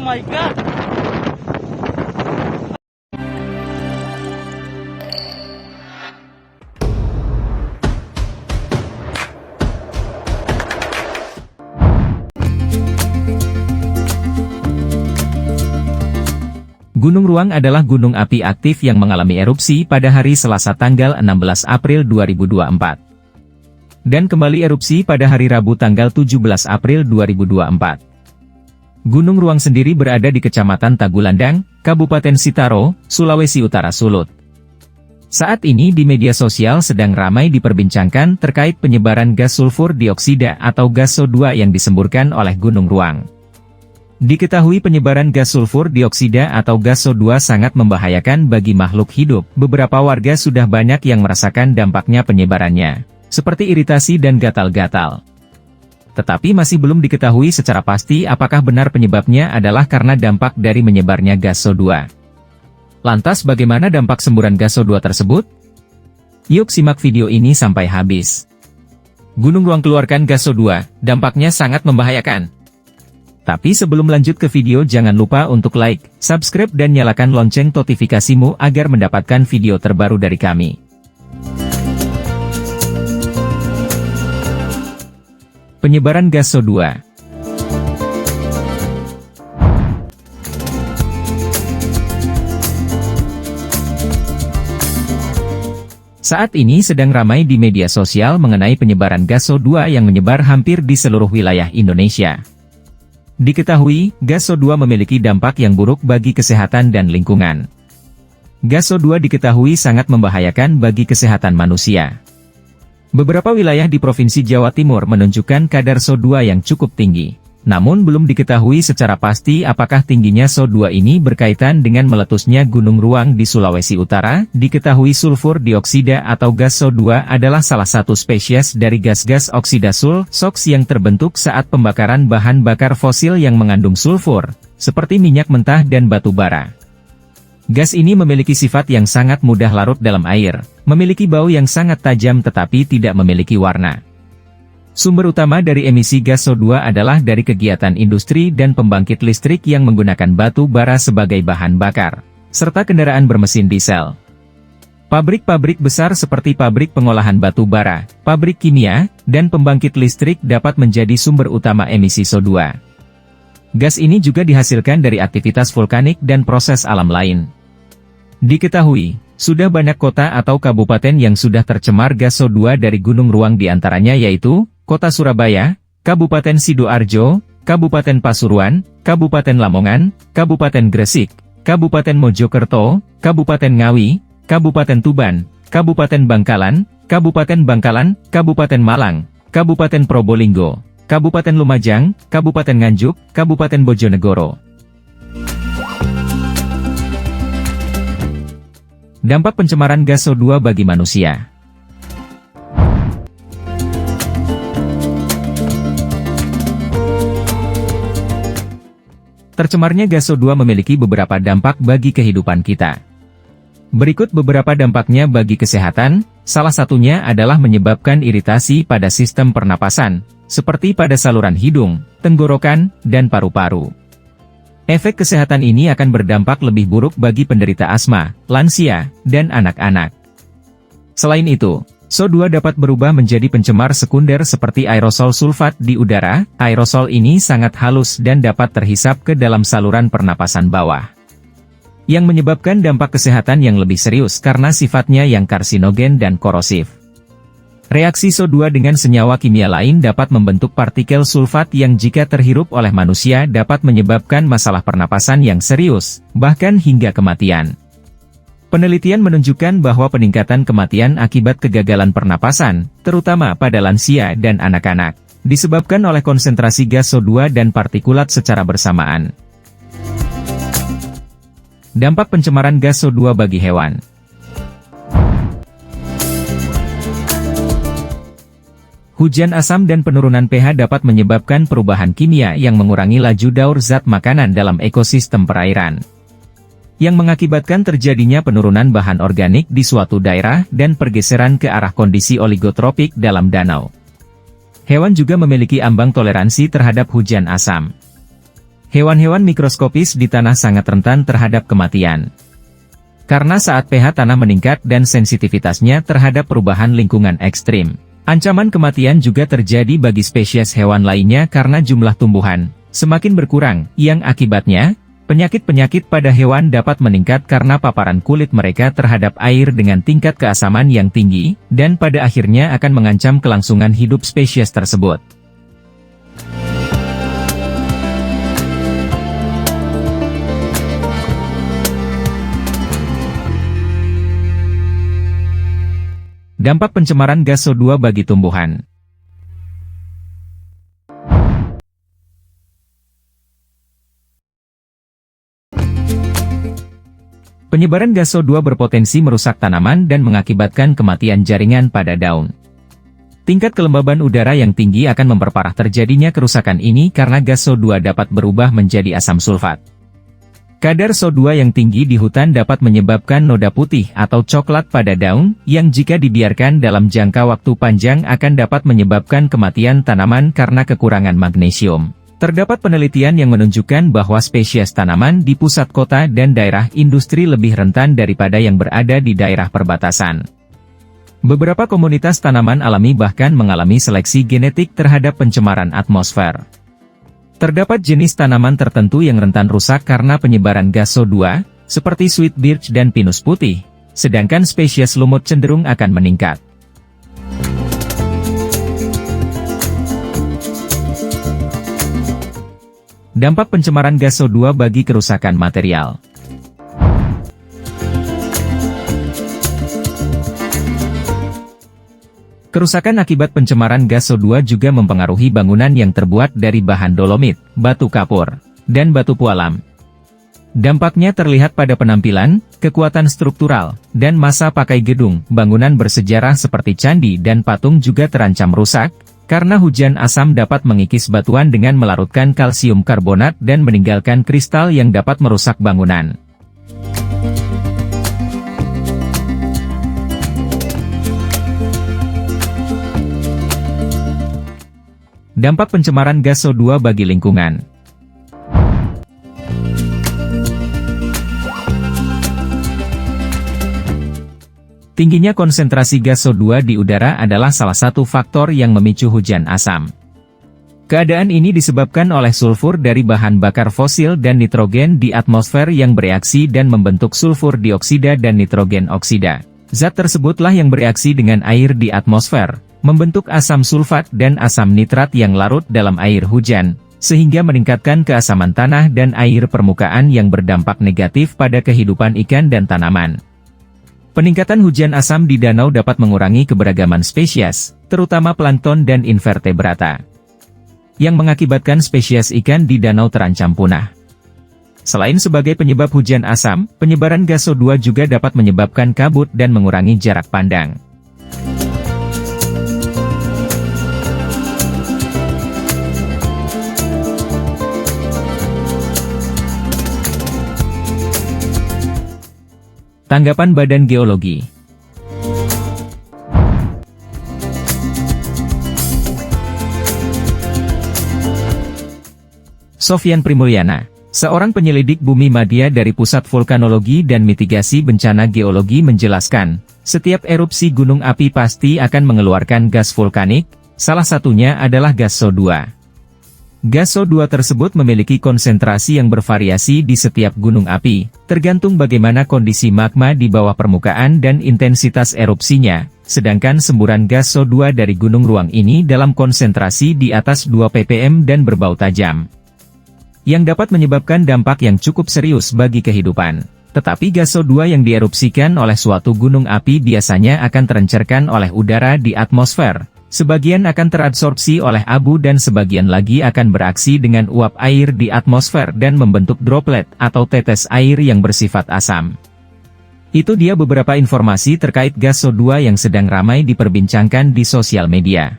my God! Gunung Ruang adalah gunung api aktif yang mengalami erupsi pada hari Selasa tanggal 16 April 2024. Dan kembali erupsi pada hari Rabu tanggal 17 April 2024. Gunung Ruang sendiri berada di Kecamatan Tagulandang, Kabupaten Sitaro, Sulawesi Utara Sulut. Saat ini di media sosial sedang ramai diperbincangkan terkait penyebaran gas sulfur dioksida atau gas SO2 yang disemburkan oleh Gunung Ruang. Diketahui penyebaran gas sulfur dioksida atau gas SO2 sangat membahayakan bagi makhluk hidup. Beberapa warga sudah banyak yang merasakan dampaknya penyebarannya, seperti iritasi dan gatal-gatal. Tetapi masih belum diketahui secara pasti apakah benar penyebabnya adalah karena dampak dari menyebarnya gas SO2. Lantas bagaimana dampak semburan gas SO2 tersebut? Yuk simak video ini sampai habis. Gunung Ruang keluarkan gas SO2, dampaknya sangat membahayakan. Tapi sebelum lanjut ke video jangan lupa untuk like, subscribe dan nyalakan lonceng notifikasimu agar mendapatkan video terbaru dari kami. Penyebaran gas SO2. Saat ini sedang ramai di media sosial mengenai penyebaran gas SO2 yang menyebar hampir di seluruh wilayah Indonesia. Diketahui, gas SO2 memiliki dampak yang buruk bagi kesehatan dan lingkungan. Gas SO2 diketahui sangat membahayakan bagi kesehatan manusia. Beberapa wilayah di Provinsi Jawa Timur menunjukkan kadar SO2 yang cukup tinggi. Namun belum diketahui secara pasti apakah tingginya SO2 ini berkaitan dengan meletusnya Gunung Ruang di Sulawesi Utara. Diketahui sulfur dioksida atau gas SO2 adalah salah satu spesies dari gas-gas oksida SOx yang terbentuk saat pembakaran bahan bakar fosil yang mengandung sulfur, seperti minyak mentah dan batu bara. Gas ini memiliki sifat yang sangat mudah larut dalam air, memiliki bau yang sangat tajam tetapi tidak memiliki warna. Sumber utama dari emisi gas SO2 adalah dari kegiatan industri dan pembangkit listrik yang menggunakan batu bara sebagai bahan bakar, serta kendaraan bermesin diesel. Pabrik-pabrik besar seperti pabrik pengolahan batu bara, pabrik kimia, dan pembangkit listrik dapat menjadi sumber utama emisi SO2. Gas ini juga dihasilkan dari aktivitas vulkanik dan proses alam lain. Diketahui, sudah banyak kota atau kabupaten yang sudah tercemar gas SO2 dari Gunung Ruang diantaranya yaitu, Kota Surabaya, Kabupaten Sidoarjo, Kabupaten Pasuruan, Kabupaten Lamongan, Kabupaten Gresik, Kabupaten Mojokerto, Kabupaten Ngawi, Kabupaten Tuban, Kabupaten Bangkalan, Kabupaten Malang, Kabupaten Probolinggo, Kabupaten Lumajang, Kabupaten Nganjuk, Kabupaten Bojonegoro. Dampak pencemaran gas SO2 bagi manusia. Tercemarnya gas SO2 memiliki beberapa dampak bagi kehidupan kita. Berikut beberapa dampaknya bagi kesehatan, salah satunya adalah menyebabkan iritasi pada sistem pernapasan, seperti pada saluran hidung, tenggorokan, dan paru-paru. Efek kesehatan ini akan berdampak lebih buruk bagi penderita asma, lansia, dan anak-anak. Selain itu, SO2 dapat berubah menjadi pencemar sekunder seperti aerosol sulfat di udara. Aerosol ini sangat halus dan dapat terhisap ke dalam saluran pernapasan bawah, yang menyebabkan dampak kesehatan yang lebih serius karena sifatnya yang karsinogen dan korosif. Reaksi SO2 dengan senyawa kimia lain dapat membentuk partikel sulfat yang jika terhirup oleh manusia dapat menyebabkan masalah pernapasan yang serius, bahkan hingga kematian. Penelitian menunjukkan bahwa peningkatan kematian akibat kegagalan pernapasan, terutama pada lansia dan anak-anak, disebabkan oleh konsentrasi gas SO2 dan partikulat secara bersamaan. Dampak pencemaran gas SO2 bagi hewan. Hujan asam dan penurunan pH dapat menyebabkan perubahan kimia yang mengurangi laju daur zat makanan dalam ekosistem perairan, yang mengakibatkan terjadinya penurunan bahan organik di suatu daerah dan pergeseran ke arah kondisi oligotropik dalam danau. Hewan juga memiliki ambang toleransi terhadap hujan asam. Hewan-hewan mikroskopis di tanah sangat rentan terhadap kematian. Karena saat pH tanah meningkat dan sensitivitasnya terhadap perubahan lingkungan ekstrim, ancaman kematian juga terjadi bagi spesies hewan lainnya karena jumlah tumbuhan semakin berkurang, yang akibatnya, penyakit-penyakit pada hewan dapat meningkat karena paparan kulit mereka terhadap air dengan tingkat keasaman yang tinggi, dan pada akhirnya akan mengancam kelangsungan hidup spesies tersebut. Dampak pencemaran gas CO2 bagi tumbuhan. Penyebaran gas CO2 berpotensi merusak tanaman dan mengakibatkan kematian jaringan pada daun. Tingkat kelembaban udara yang tinggi akan memperparah terjadinya kerusakan ini karena gas CO2 dapat berubah menjadi asam sulfat. Kadar CO2 yang tinggi di hutan dapat menyebabkan noda putih atau coklat pada daun, yang jika dibiarkan dalam jangka waktu panjang akan dapat menyebabkan kematian tanaman karena kekurangan magnesium. Terdapat penelitian yang menunjukkan bahwa spesies tanaman di pusat kota dan daerah industri lebih rentan daripada yang berada di daerah perbatasan. Beberapa komunitas tanaman alami bahkan mengalami seleksi genetik terhadap pencemaran atmosfer. Terdapat jenis tanaman tertentu yang rentan rusak karena penyebaran gas CO2, seperti sweet birch dan pinus putih, sedangkan spesies lumut cenderung akan meningkat. Dampak pencemaran gas CO2 bagi kerusakan material. Kerusakan akibat pencemaran gas CO2 juga mempengaruhi bangunan yang terbuat dari bahan dolomit, batu kapur, dan batu pualam. Dampaknya terlihat pada penampilan, kekuatan struktural, dan masa pakai gedung. Bangunan bersejarah seperti candi dan patung juga terancam rusak, karena hujan asam dapat mengikis batuan dengan melarutkan kalsium karbonat dan meninggalkan kristal yang dapat merusak bangunan. Dampak pencemaran gas CO2 bagi lingkungan. Tingginya konsentrasi gas CO2 di udara adalah salah satu faktor yang memicu hujan asam. Keadaan ini disebabkan oleh sulfur dari bahan bakar fosil dan nitrogen di atmosfer yang bereaksi dan membentuk sulfur dioksida dan nitrogen oksida. Zat tersebutlah yang bereaksi dengan air di atmosfer, membentuk asam sulfat dan asam nitrat yang larut dalam air hujan, sehingga meningkatkan keasaman tanah dan air permukaan yang berdampak negatif pada kehidupan ikan dan tanaman. Peningkatan hujan asam di danau dapat mengurangi keberagaman spesies, terutama plankton dan invertebrata, yang mengakibatkan spesies ikan di danau terancam punah. Selain sebagai penyebab hujan asam, penyebaran gas CO2 juga dapat menyebabkan kabut dan mengurangi jarak pandang. Tanggapan Badan Geologi. Sofyan Primulyana, seorang penyelidik bumi madya dari Pusat Vulkanologi dan Mitigasi Bencana Geologi menjelaskan, setiap erupsi gunung api pasti akan mengeluarkan gas vulkanik, salah satunya adalah gas CO2. Gas CO2 tersebut memiliki konsentrasi yang bervariasi di setiap gunung api, tergantung bagaimana kondisi magma di bawah permukaan dan intensitas erupsinya, sedangkan semburan gas CO2 dari gunung ruang ini dalam konsentrasi di atas 2 ppm dan berbau tajam, yang dapat menyebabkan dampak yang cukup serius bagi kehidupan. Tetapi gas CO2 yang dierupsikan oleh suatu gunung api biasanya akan terencerkan oleh udara di atmosfer. Sebagian akan terabsorpsi oleh abu dan sebagian lagi akan beraksi dengan uap air di atmosfer dan membentuk droplet atau tetes air yang bersifat asam. Itu dia beberapa informasi terkait gas CO2 yang sedang ramai diperbincangkan di sosial media.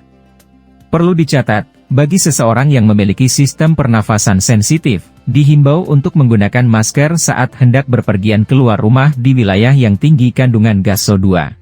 Perlu dicatat, bagi seseorang yang memiliki sistem pernafasan sensitif, dihimbau untuk menggunakan masker saat hendak berpergian keluar rumah di wilayah yang tinggi kandungan gas CO2.